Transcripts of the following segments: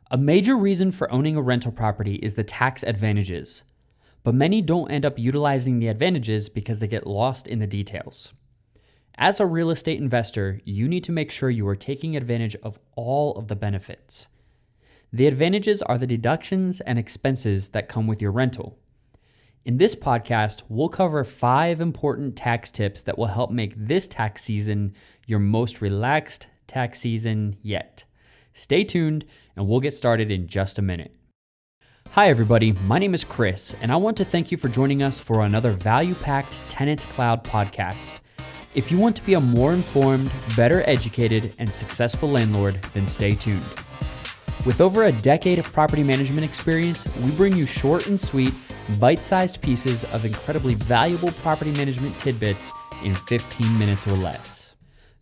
A major reason for owning a rental property is the tax advantages, but many don't end up utilizing the advantages because they get lost in the details. As a real estate investor, you need to make sure you are taking advantage of all of the benefits. The advantages are the deductions and expenses that come with your rental. In this podcast, we'll cover 5 important tax tips that will help make this tax season your most relaxed tax season yet. Stay tuned and we'll get started in just a minute. Hi everybody, my name is Chris and I want to thank you for joining us for another value-packed TenantCloud podcast. If you want to be a more informed, better educated, and successful landlord, then stay tuned. With over a decade of property management experience, we bring you short and sweet, bite-sized pieces of incredibly valuable property management tidbits in 15 minutes or less.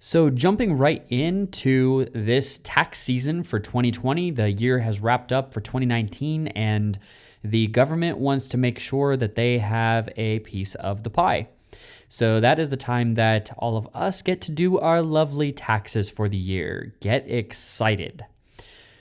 So jumping right into this tax season for 2020, the year has wrapped up for 2019 and the government wants to make sure that they have a piece of the pie. So that is the time that all of us get to do our lovely taxes for the year. Get excited.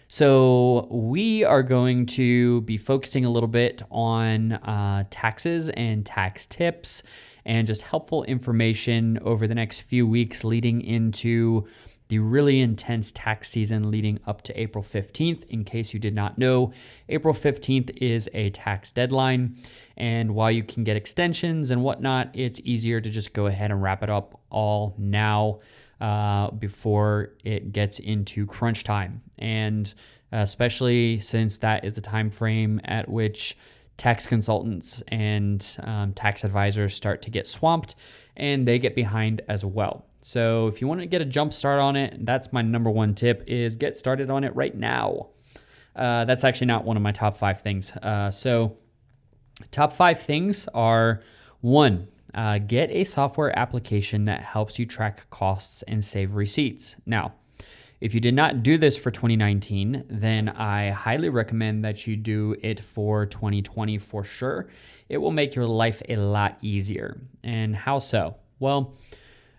So we are going to be focusing a little bit on taxes and tax tips and just helpful information over the next few weeks leading into the really intense tax season leading up to April 15th. In case you did not know, April 15th is a tax deadline. And while you can get extensions and whatnot, it's easier to just go ahead and wrap it up all now before it gets into crunch time. And especially since that is the time frame at which tax consultants and tax advisors start to get swamped and they get behind as well. So if you want to get a jump start on it, that's my number one tip is get started on it right now. That's actually not one of my top 5 things. So top 5 things are 1, get a software application that helps you track costs and save receipts. Now, if you did not do this for 2019, then I highly recommend that you do it for 2020 for sure. It will make your life a lot easier. And how so? Well,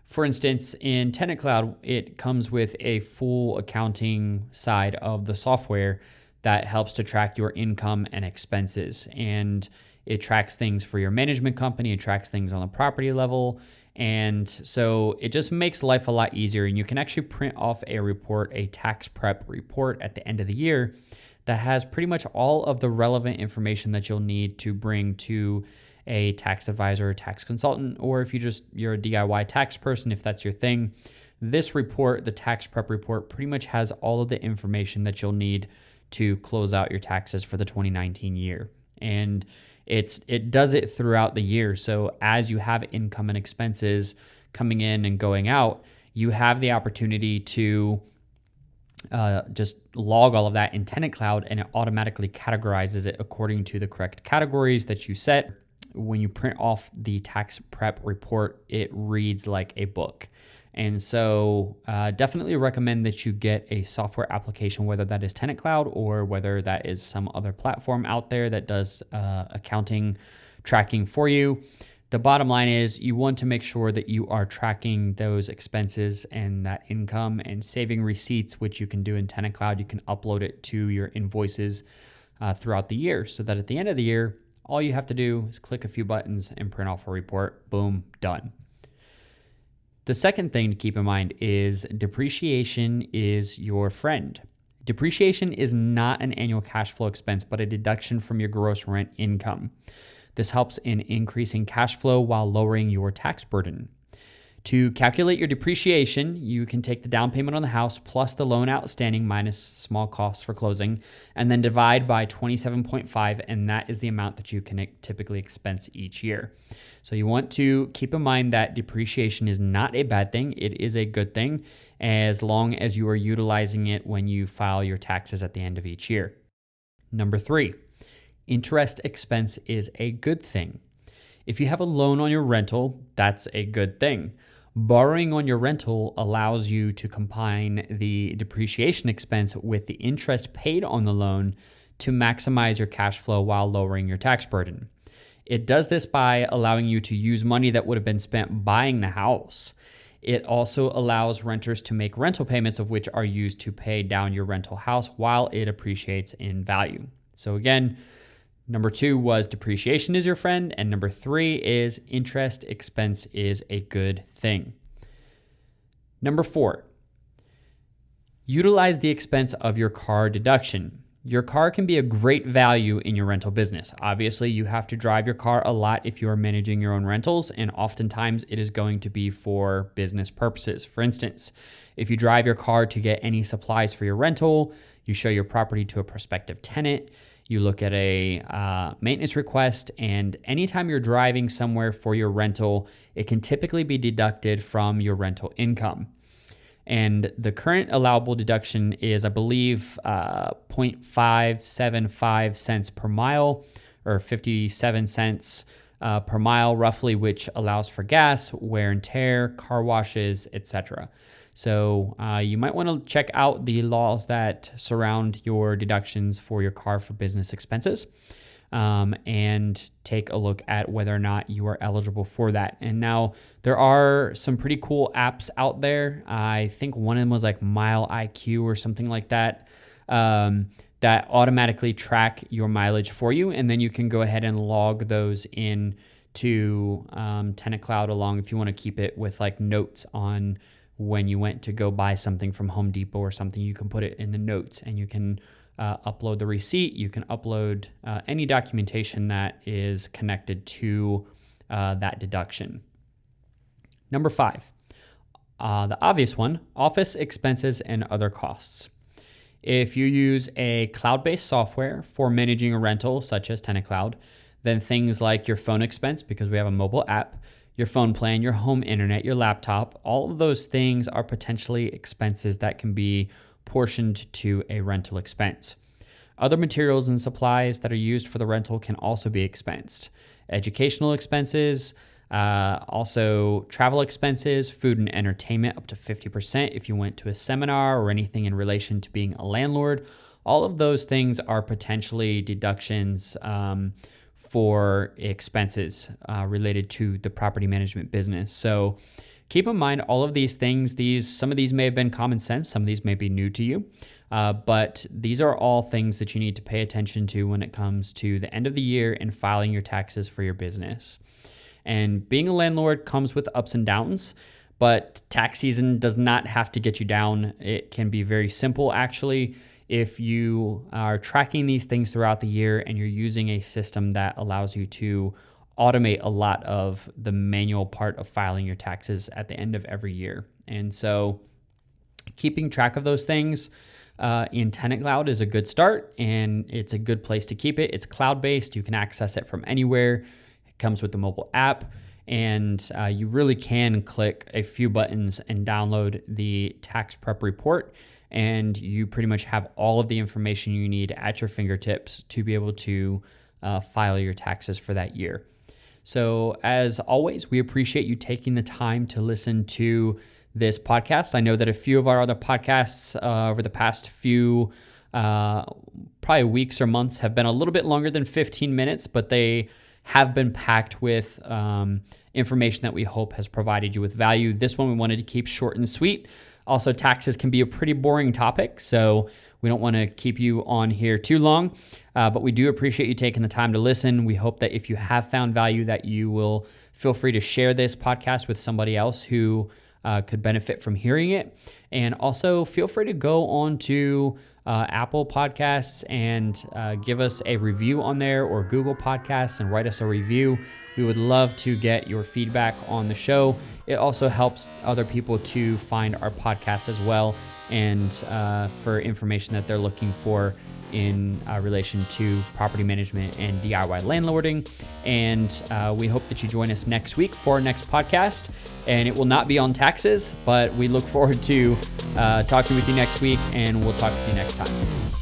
for instance, in TenantCloud, it comes with a full accounting side of the software that helps to track your income and expenses. And it tracks things for your management company, it tracks things on the property level. And so it just makes life a lot easier. And you can actually print off a report, a tax prep report at the end of the year that has pretty much all of the relevant information that you'll need to bring to a tax advisor or tax consultant, or if you're a DIY tax person, if that's your thing. This report, the tax prep report, pretty much has all of the information that you'll need to close out your taxes for the 2019 year. And it does it throughout the year. So as you have income and expenses coming in and going out, you have the opportunity to just log all of that in TenantCloud, and it automatically categorizes it according to the correct categories that you set. When you print off the tax prep report, it reads like a book. And so definitely recommend that you get a software application, whether that is TenantCloud or whether that is some other platform out there that does accounting tracking for you. The bottom line is you want to make sure that you are tracking those expenses and that income and saving receipts, which you can do in TenantCloud. You can upload it to your invoices throughout the year so that at the end of the year, all you have to do is click a few buttons and print off a report. Boom, done. The second thing to keep in mind is depreciation is your friend. Depreciation is not an annual cash flow expense, but a deduction from your gross rent income. This helps in increasing cash flow while lowering your tax burden. To calculate your depreciation, you can take the down payment on the house plus the loan outstanding minus small costs for closing, and then divide by 27.5, and that is the amount that you can typically expense each year. So you want to keep in mind that depreciation is not a bad thing. It is a good thing as long as you are utilizing it when you file your taxes at the end of each year. Number 3, interest expense is a good thing. If you have a loan on your rental, that's a good thing. Borrowing on your rental allows you to combine the depreciation expense with the interest paid on the loan to maximize your cash flow while lowering your tax burden. It does this by allowing you to use money that would have been spent buying the house. It also allows renters to make rental payments, of which are used to pay down your rental house while it appreciates in value. So again, number 2 was depreciation is your friend, and number 3 is interest expense is a good thing. Number 4, utilize the expense of your car deduction. Your car can be a great value in your rental business. Obviously, you have to drive your car a lot if you are managing your own rentals, and oftentimes it is going to be for business purposes. For instance, if you drive your car to get any supplies for your rental, you show your property to a prospective tenant, you look at a maintenance request, and anytime you're driving somewhere for your rental, it can typically be deducted from your rental income. And the current allowable deduction is, I believe, 0.575 cents per mile, or 57 cents per mile roughly, which allows for gas, wear and tear, car washes, etc. So you might want to check out the laws that surround your deductions for your car for business expenses, and take a look at whether or not you are eligible for that. And now there are some pretty cool apps out there. I think one of them was like Mile IQ or something like that, that automatically track your mileage for you. And then you can go ahead and log those in to TenantCloud along if you want to keep it with like notes on when you went to go buy something from Home Depot or something. You can put it in the notes, and you can upload the receipt. You can upload any documentation that is connected to that deduction. Number 5, the obvious one, office expenses and other costs. If you use a cloud-based software for managing a rental, such as TenantCloud, then things like your phone expense, because we have a mobile app, your phone plan, your home internet, your laptop, all of those things are potentially expenses that can be portioned to a rental expense. Other materials and supplies that are used for the rental can also be expensed. Educational expenses, also travel expenses, food and entertainment up to 50% if you went to a seminar or anything in relation to being a landlord. All of those things are potentially deductions for expenses related to the property management business. So keep in mind all of these things. Some of these may have been common sense, some of these may be new to you, but these are all things that you need to pay attention to when it comes to the end of the year and filing your taxes for your business. And being a landlord comes with ups and downs, but tax season does not have to get you down. It can be very simple, actually, if you are tracking these things throughout the year and you're using a system that allows you to automate a lot of the manual part of filing your taxes at the end of every year. And so keeping track of those things in TenantCloud is a good start, and it's a good place to keep it. It's cloud-based. You can access it from anywhere. It comes with the mobile app, and you really can click a few buttons and download the tax prep report, and you pretty much have all of the information you need at your fingertips to be able to file your taxes for that year. So as always, we appreciate you taking the time to listen to this podcast. I know that a few of our other podcasts over the past few probably weeks or months have been a little bit longer than 15 minutes, but they have been packed with information that we hope has provided you with value. This one we wanted to keep short and sweet. Also, taxes can be a pretty boring topic, so we don't want to keep you on here too long, but we do appreciate you taking the time to listen. We hope that if you have found value, that you will feel free to share this podcast with somebody else who could benefit from hearing it. And also feel free to go on to Apple Podcasts and give us a review on there, or Google Podcasts and write us a review. We would love to get your feedback on the show. It also helps other people to find our podcast as well, and for information that they're looking for in relation to property management and DIY landlording. And we hope that you join us next week for our next podcast. And it will not be on taxes, but we look forward to talking with you next week, and we'll talk to you next time.